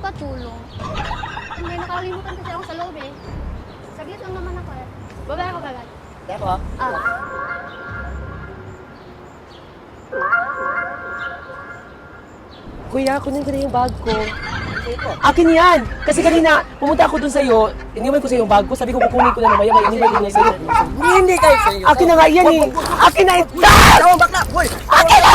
magpatulong. May nakalimutan kasi ako sa loob eh. Saglit lang naman ako eh. Babay ako kagad. Dako? Kuya, kunin ko na yung bag ko. Akin yan! Kasi kanina, pumunta ako dun sa'yo, iniwan ko sa'yo yung bag ko, sabi ko kukunin ko na naman yan, iniwan ko na sa'yo. Hindi kayo sa'yo. Akin na nga yan eh! Akin na ito! Tawang bakla! Boy! Akin na!